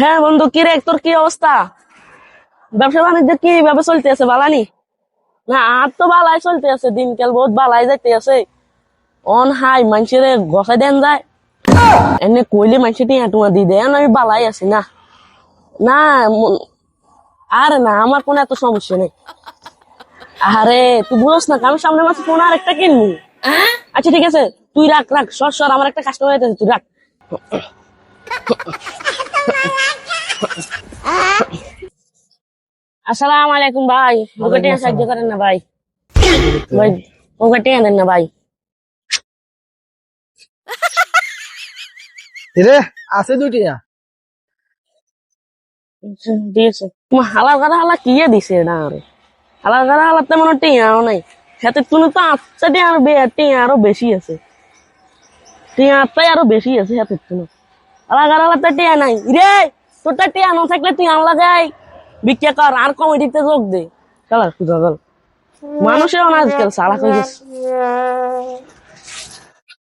হ্যাঁ বন্ধু, কি রে, তোর কি অবস্থা? ব্যবসা বাণিজ্য কি ভাবে চলতে আছে, বালানি? না, আর তো বালাই চলতে আছে, দিনকাল বহুত বালাই যাইতে আছে। অন হাই মানুষের গসাই দেন যায়, এনে কইলে মানুষ টিয়া টুয়া দি দেন, আমি বালাই আছি না। না, আরে না, আমার কোনো এত সমস্যা নেই। আরে তুই বুঝস না, আমি সামনে মাসে ফোন আর একটা কিনবো। আচ্ছা ঠিক আছে, তুই রাখ রাখ, সর সর, আমার একটা কাস্টমার আছে, তুই রাখ। আসসালামু আলাইকুম ভাই, ওকে টিয়া সাহায্য করেন না ভাই। ভাই, ওকে টিয়া দেন না ভাই। রে আছে দুইটা। দিয়েছে তোমার হালার গাড়া হালা কি দিছে না আরে, হালার গাড়া হালা তেমন টিয়াও নাই। সাথে তুমি তো আচ্ছা টিয়া আর টিয়া আরো বেশি আছে, টিয়া আত্মাই আরো বেশি আছে সাথে তুমি। হালার গাড়া হালা টিয়া নাই রে। তোরটা টিয়া না থাকলে তুই আনলা যাই ভিক্ষা কর আর কমিটিতে যোগ দে। চল খুঁজা চল, মানুষের আজকাল সারা হয়ে গেছে।